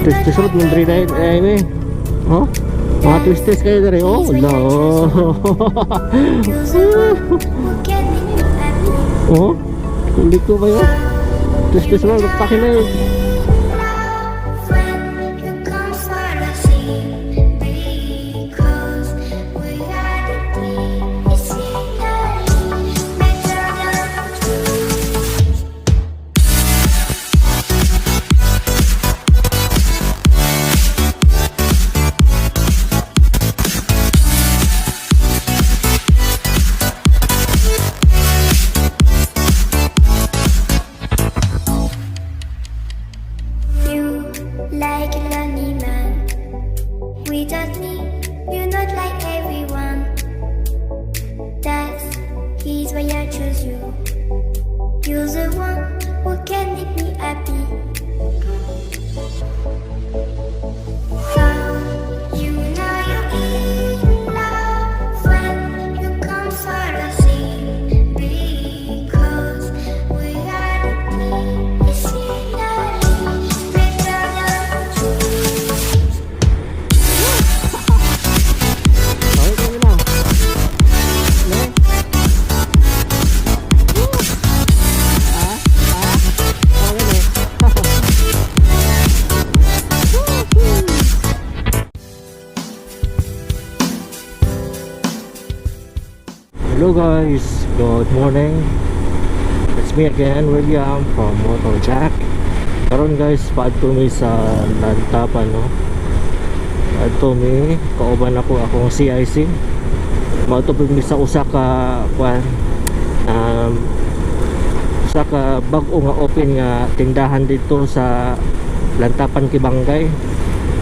Twisties road ng diri dahil eh oh mga twisties kayo diri oh no. Oh hindi ko ba yun twisties road pakinig. Like a lonely man without me, you're not like everyone. That is why I chose you. You're the one who can make me happy. You know you're in love when you come for the same. Because we are the scenery. Hello guys, good morning. It's me again, William from Motorjack. Karon guys, paadto mi sa Lantapan no. Paadto mi kauban ako akong CIC. Maadto mi sa usa ka usa ka bag-o nga open nga tindahan dito sa Lantapan Kibangay.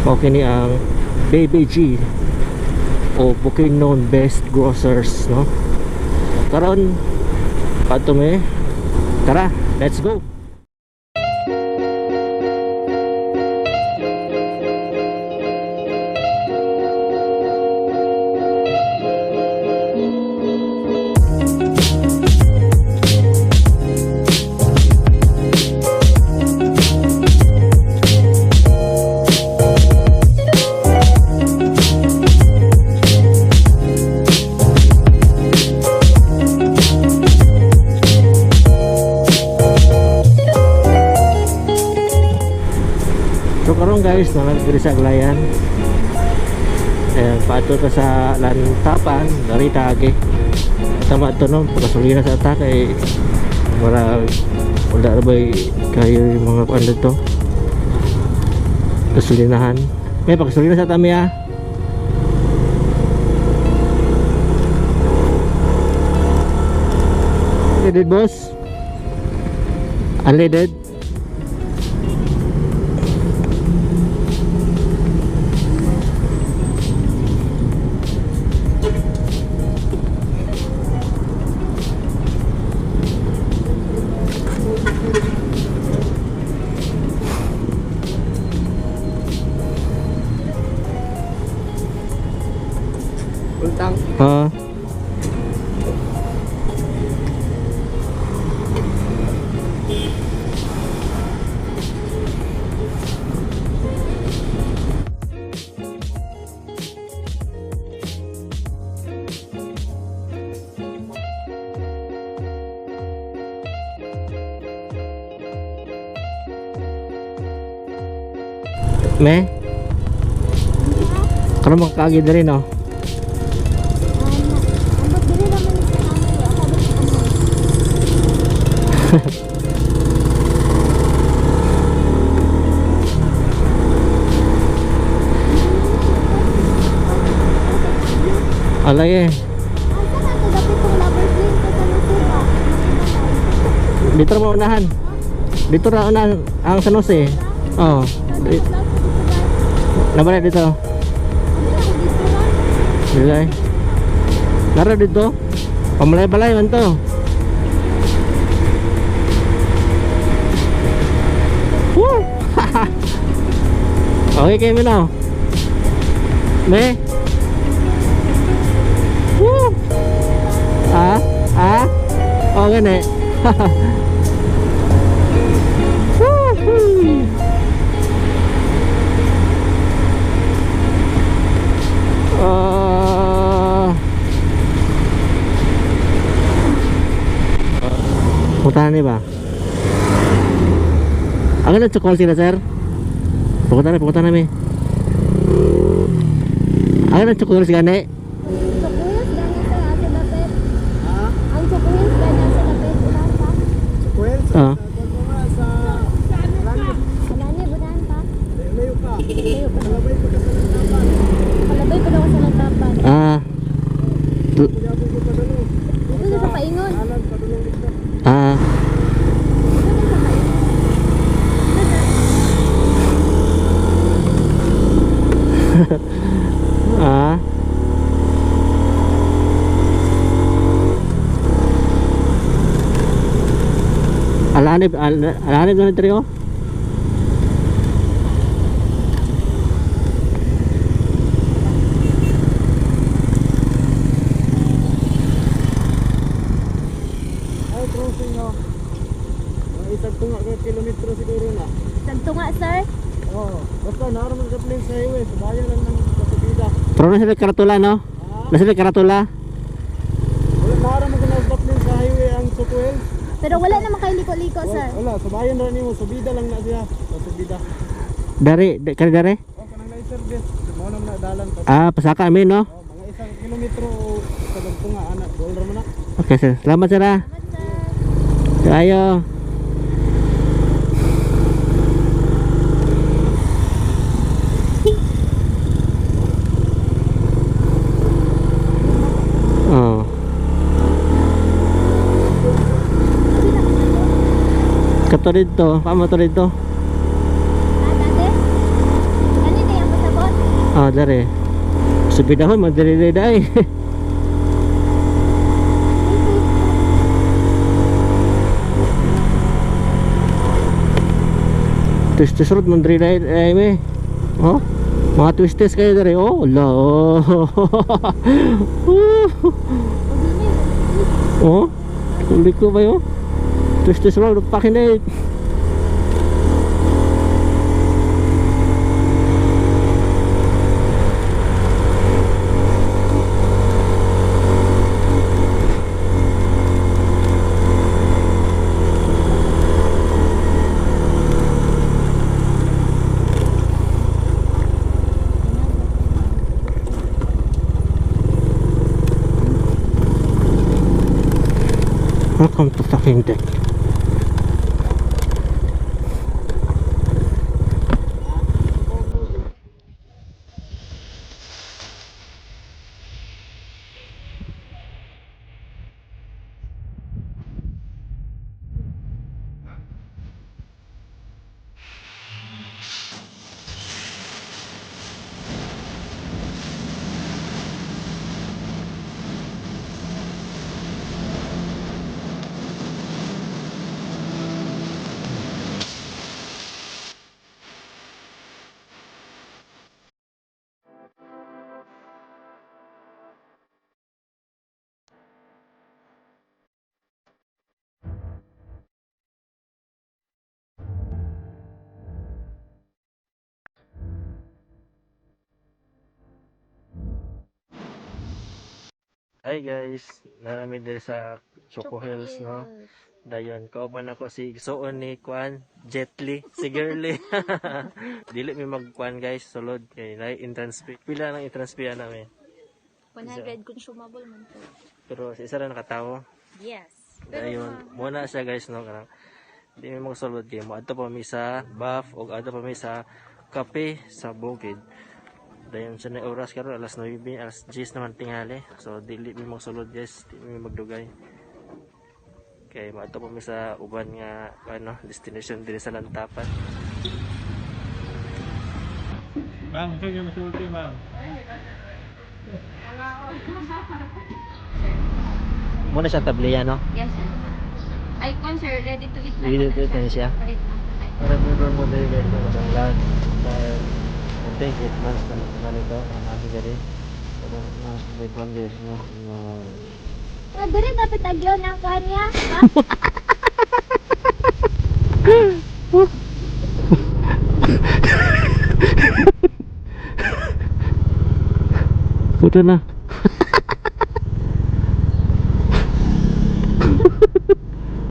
Mao kini ang Baby G o Bukidnon Best Grocers no. Karon pato mi tara let's go. So karon guys, nangagdiri sa Aglayan. Ayan, pato ka sa Lantapan, dari Tage. Tama ito no, pagkasulina sa Tage ay wala rabay kayo yung mga ano to. Kasulinahan. May pagkasulina sa Tami ah. Unleaded boss? Unleaded? Ultang. Me? Karon makakagi diri no. Alay eh. Dito mo unahan. Dito ra unahan ang San Jose. Oh. Nabalik dito. Bilay. Nara dito. Pamalay-balay man to. Woo! Okay kayo mo na. Me? Woo! Ah? Ah? Oh, gani. Puntahan niyo ba? Ang ganda tsukol sila sir. Pupuntahan namin. Ang ganda tsukol sila gani. Sukuyos ganyan sa ate Bapet. Ang sukuyos ganyan sa Bapet. Ulan pa. Ah. Alani, budahan pa. Layo pa. Layo pa. Kalabay ko na sa lantapan. Palabay pa daw sa lantapan. Ah. Kuyabong ko padulong. Dito na sa paingon. Alan, padulong dito. Ah. Dito na sa paingon. Ah. Alanib na trio. Ay, crossing no. Mga isang tunga ka kilometro siguro na. Santo nga, sir. Oo. Basta naroon sa place sa highway. Subayan lang ng kasubida. Pero nasa karatula no? Nasa karatula. Wala naroon mo sa place sa highway ang Sukwel. Pero wala naman kayo liko-liko, sir. Wala, subayan rin mo. Subida lang na siya. Kasubida. Kani dari? O, kanang na-service. Mga naman na dalan pa. Ah, pasaka amin no? Oh, mga isang kilometro sa tunga anak. Doon rin mo na. Okay sir. Salamat sir ah. Salamat, sir. Ayo. Oh. Kato dito, paano to dito? Ah, dati? Ganito yung pasabot. Ah, dari. Subidahon, madiri day. Twist road, madiri day, me. Oh, mga twistes kayo dari. Oh, la. Oh, kulit ko ba yun? Twist road, pakinate. Welcome to fucking deck. Hi guys, narami din sa Choco Hills no. Dayon, kauban ako si Igsoon ni Kwan, Jetly, si Girly. Dili mi magkuan guys, sulod kay na entrance fee. Pila lang entrance fee namin. 100 consumable man to. Pero sa isa ra nakatawo. Yes. Dayon, muna siya guys no kanang di mi magsulod kay mo adto pa mi sa Buff o adto pa mi sa kape sa Bukid. Dayon sa na oras karon alas 9, alas 10 naman tingali. So dili mi magsulod guys, di mi magdugay. Kay maato pa mi sa uban nga ano, destination diri sa Lantapan. Bang, ito yung masulti, bang. Muna siya tabliya no. Yes, sir. Icon, sir. Ready to eat na. Ready to eat na siya. Right. Para meron mo diri guys, ang last I think 8 months na nito ang abi diri. Pero na may kwan guys no. Ah, dali dapat agyaw ng kanya. Punta na.